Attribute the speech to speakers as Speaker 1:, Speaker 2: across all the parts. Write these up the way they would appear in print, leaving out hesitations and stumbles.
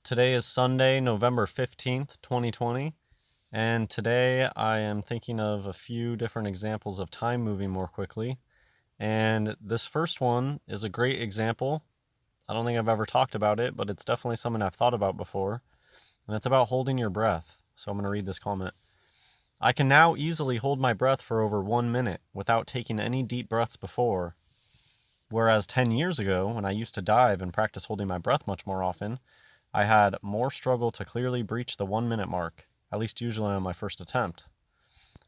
Speaker 1: Today is Sunday, November 15th, 2020, and today I am thinking of a few different examples of time moving more quickly. And this first one is a great example. I don't think I've ever talked about it, but it's definitely something I've thought about before. And it's about holding your breath. So I'm going to read this comment. I can now easily hold my breath for over 1 minute without taking any deep breaths before. Whereas 10 years ago, when I used to dive and practice holding my breath much more often, I had more struggle to clearly breach the 1 minute mark, at least usually on my first attempt.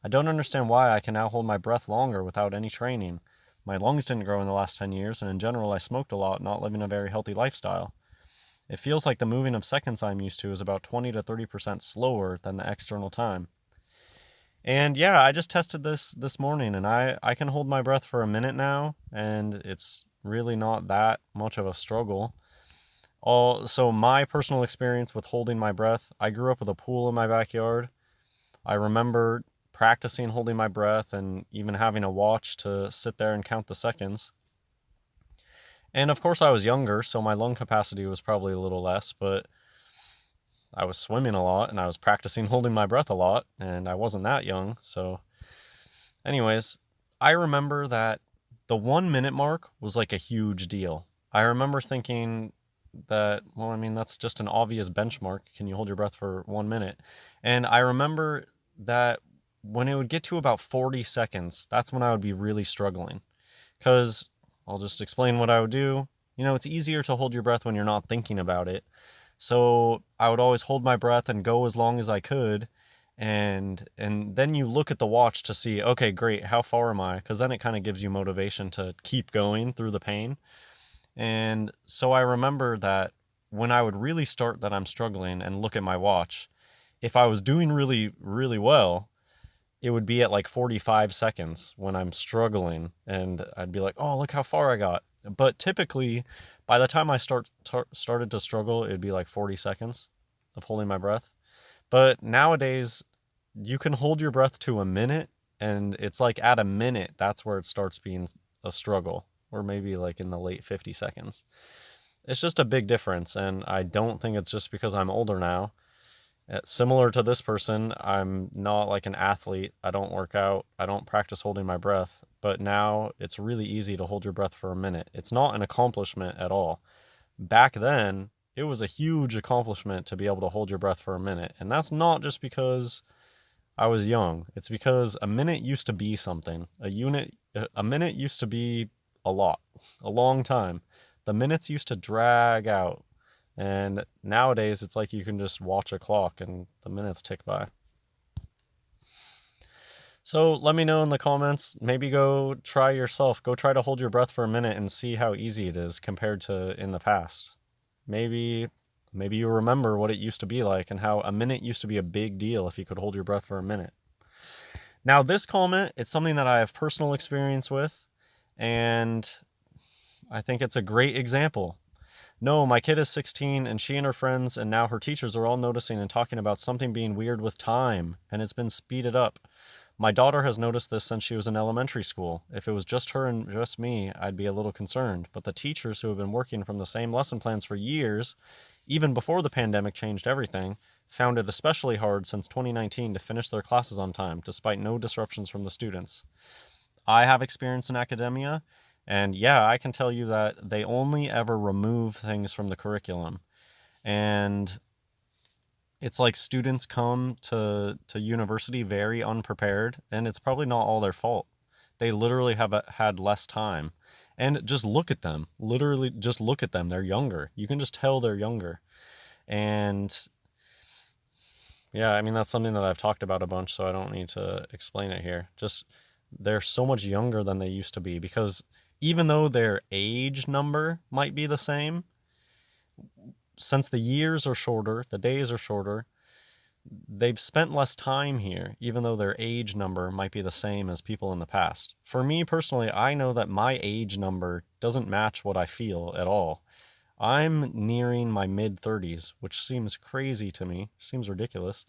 Speaker 1: I don't understand why I can now hold my breath longer without any training. My lungs didn't grow in the last 10 years, and in general, I smoked a lot, not living a very healthy lifestyle. It feels like the moving of seconds I'm used to is about 20 to 30% slower than the external time. And yeah, I just tested this morning, and I can hold my breath for a minute now, and it's really not that much of a struggle. So my personal experience with holding my breath, I grew up with a pool in my backyard. I remember practicing holding my breath and even having a watch to sit there and count the seconds. And of course I was younger, so my lung capacity was probably a little less, but I was swimming a lot and I was practicing holding my breath a lot, and I wasn't that young. So anyways, I remember that the 1 minute mark was like a huge deal. I remember thinking that, well, I mean, that's just an obvious benchmark. Can you hold your breath for 1 minute? And I remember that when it would get to about 40 seconds, that's when I would be really struggling. Because I'll just explain what I would do. It's easier to hold your breath when you're not thinking about it. So I would always hold my breath and go as long as I could. And then you look at the watch to see, okay, great, how far am I? Because then it kind of gives you motivation to keep going through the pain. And so I remember that when I would really start that I'm struggling and look at my watch, if I was doing really, really well, it would be at like 45 seconds when I'm struggling. And I'd be like, oh, look how far I got. But typically, by the time I started to struggle, it'd be like 40 seconds of holding my breath. But nowadays, you can hold your breath to a minute, and it's like at a minute, that's where it starts being a struggle, or maybe like in the late 50 seconds. It's just a big difference, and I don't think it's just because I'm older now. Similar to this person, I'm not like an athlete. I don't work out. I don't practice holding my breath. But now it's really easy to hold your breath for a minute. It's not an accomplishment at all. Back then, it was a huge accomplishment to be able to hold your breath for a minute. And that's not just because I was young. It's because a minute used to be something. A minute used to be a lot, a long time. The minutes used to drag out. And nowadays, it's like you can just watch a clock and the minutes tick by. So let me know in the comments. Maybe go try yourself. Go try to hold your breath for a minute and see how easy it is compared to in the past. Maybe you remember what it used to be like and how a minute used to be a big deal if you could hold your breath for a minute. Now, this comment, it's something that I have personal experience with, and I think it's a great example. No, my kid is 16, and she and her friends and now her teachers are all noticing and talking about something being weird with time, and it's been speeded up. My daughter has noticed this since she was in elementary school. If it was just her and just me, I'd be a little concerned. But the teachers who have been working from the same lesson plans for years, even before the pandemic changed everything, found it especially hard since 2019 to finish their classes on time, despite no disruptions from the students. I have experience in academia, and yeah, I can tell you that they only ever remove things from the curriculum. And it's like students come to university very unprepared, and it's probably not all their fault. They literally have had less time. And just look at them. Literally, just look at them. They're younger. You can just tell they're younger. And yeah, I mean, that's something that I've talked about a bunch, so I don't need to explain it here. Just they're so much younger than they used to be because even though their age number might be the same, since the years are shorter, the days are shorter, they've spent less time here, even though their age number might be the same as people in the past. For me personally, I know that my age number doesn't match what I feel at all. I'm nearing my mid 30s, which seems crazy to me, seems ridiculous.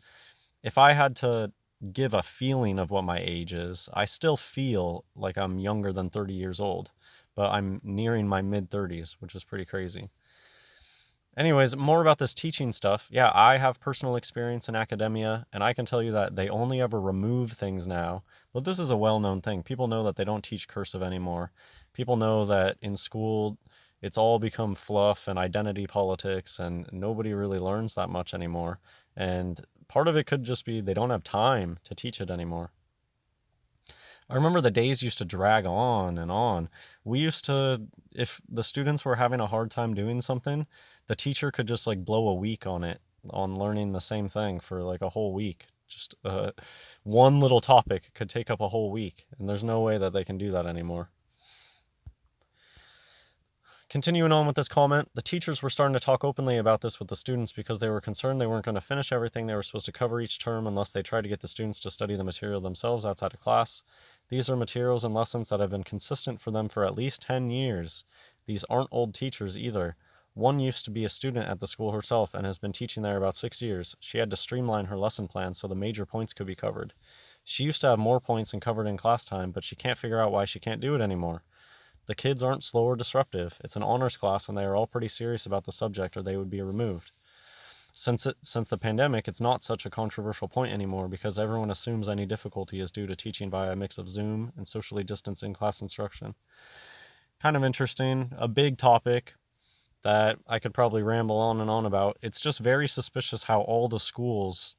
Speaker 1: If I had to give a feeling of what my age is, I still feel like I'm younger than 30 years old, but I'm nearing my mid 30s, which is pretty crazy. Anyways, more about this teaching stuff. Yeah, I have personal experience in academia, and I can tell you that they only ever remove things now. But this is a well-known thing. People know that they don't teach cursive anymore. People know that in school, it's all become fluff and identity politics, and nobody really learns that much anymore. And part of it could just be they don't have time to teach it anymore. I remember the days used to drag on and on. We used to, if the students were having a hard time doing something, the teacher could just like blow a week on it, on learning the same thing for like a whole week. Just one little topic could take up a whole week, and there's no way that they can do that anymore. Continuing on with this comment, the teachers were starting to talk openly about this with the students because they were concerned they weren't going to finish everything they were supposed to cover each term unless they tried to get the students to study the material themselves outside of class. These are materials and lessons that have been consistent for them for at least 10 years. These aren't old teachers either. One used to be a student at the school herself and has been teaching there about 6 years. She had to streamline her lesson plan so the major points could be covered. She used to have more points and covered in class time, but she can't figure out why she can't do it anymore. The kids aren't slow or disruptive. It's an honors class and they are all pretty serious about the subject or they would be removed. Since the pandemic, it's not such a controversial point anymore because everyone assumes any difficulty is due to teaching via a mix of Zoom and socially distancing class instruction. Kind of interesting, a big topic that I could probably ramble on and on about. It's just very suspicious how all the schools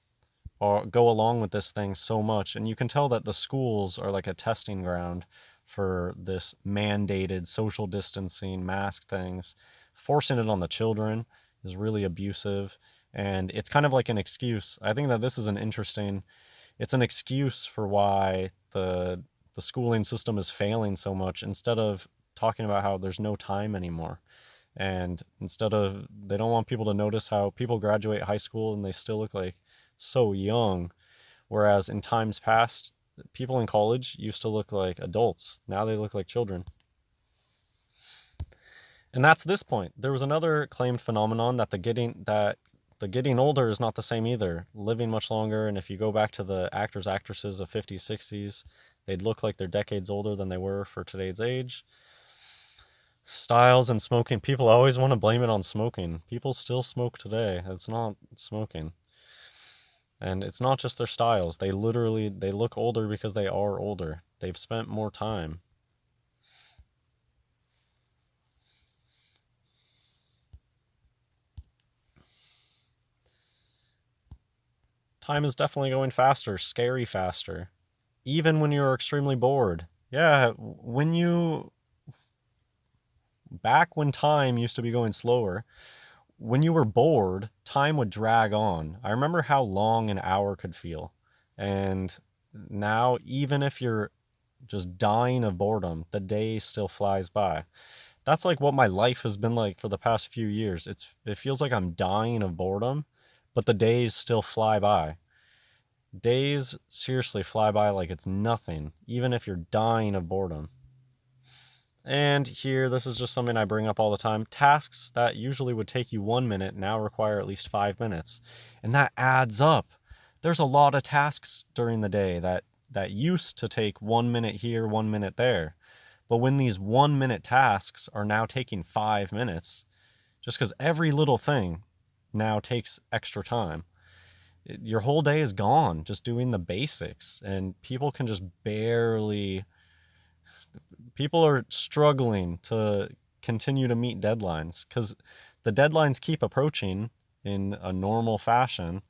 Speaker 1: go along with this thing so much, and you can tell that the schools are like a testing ground for this mandated social distancing mask things. Forcing it on the children is really abusive, and it's kind of like an excuse. I think that this is it's an excuse for why the schooling system is failing so much, instead of talking about how there's no time anymore. And instead of, they don't want people to notice how people graduate high school and they still look like so young, whereas in times past, people in college used to look like adults. Now they look like children. And that's this point. There was another claimed phenomenon that the getting older is not the same either. Living much longer, and if you go back to the actors, actresses of 50s, 60s, they'd look like they're decades older than they were for today's age. Styles and smoking. People always want to blame it on smoking. People still smoke today. It's not smoking. And it's not just their styles. They look older because they are older. They've spent more time. Time is definitely going faster, scary faster. Even when you're extremely bored. Yeah, back when time used to be going slower, when you were bored, time would drag on. I remember how long an hour could feel. And now, even if you're just dying of boredom, the day still flies by. That's like what my life has been like for the past few years. It feels like I'm dying of boredom, but the days still fly by. Days seriously fly by like it's nothing, even if you're dying of boredom. And here, this is just something I bring up all the time. Tasks that usually would take you 1 minute now require at least 5 minutes. And that adds up. There's a lot of tasks during the day that used to take 1 minute here, 1 minute there. But when these 1 minute tasks are now taking 5 minutes, just because every little thing now takes extra time, your whole day is gone just doing the basics. And people are struggling to continue to meet deadlines because the deadlines keep approaching in a normal fashion,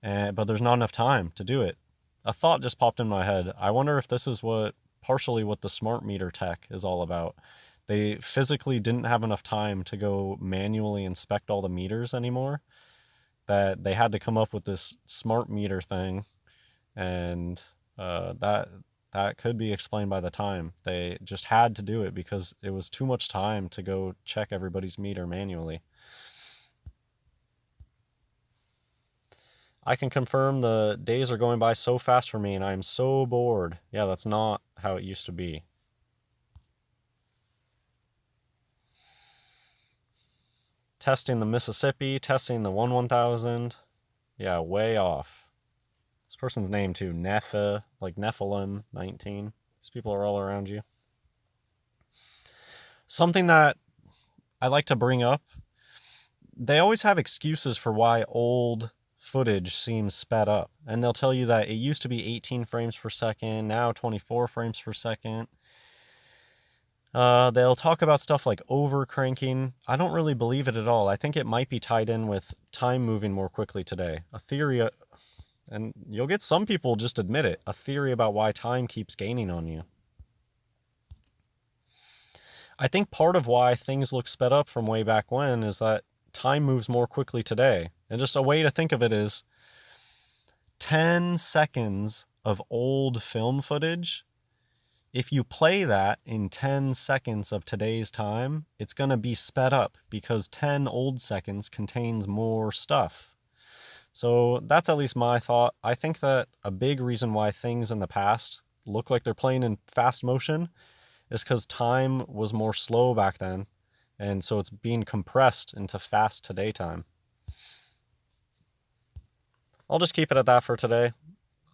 Speaker 1: but there's not enough time to do it. A thought just popped in my head. I wonder if this is partially what the smart meter tech is all about. They physically didn't have enough time to go manually inspect all the meters anymore, that they had to come up with this smart meter thing, and that could be explained by the time. They just had to do it because it was too much time to go check everybody's meter manually. I can confirm the days are going by so fast for me and I am so bored. Yeah, that's not how it used to be. Testing the Mississippi, testing the 1000. Yeah, way off. This person's name too, like Nephilim 19. These people are all around you. Something that I like to bring up, they always have excuses for why old footage seems sped up. And they'll tell you that it used to be 18 frames per second, now 24 frames per second. They'll talk about stuff like overcranking. I don't really believe it at all. I think it might be tied in with time moving more quickly today. A theory, and you'll get some people just admit it, a theory about why time keeps gaining on you. I think part of why things look sped up from way back when is that time moves more quickly today. And just a way to think of it is 10 seconds of old film footage. If you play that in 10 seconds of today's time, it's going to be sped up because 10 old seconds contains more stuff. So that's at least my thought. I think that a big reason why things in the past look like they're playing in fast motion is because time was more slow back then. And so it's being compressed into fast today time. I'll just keep it at that for today.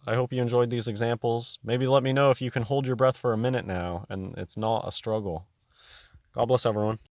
Speaker 1: I hope you enjoyed these examples. Maybe let me know if you can hold your breath for a minute now and it's not a struggle. God bless everyone.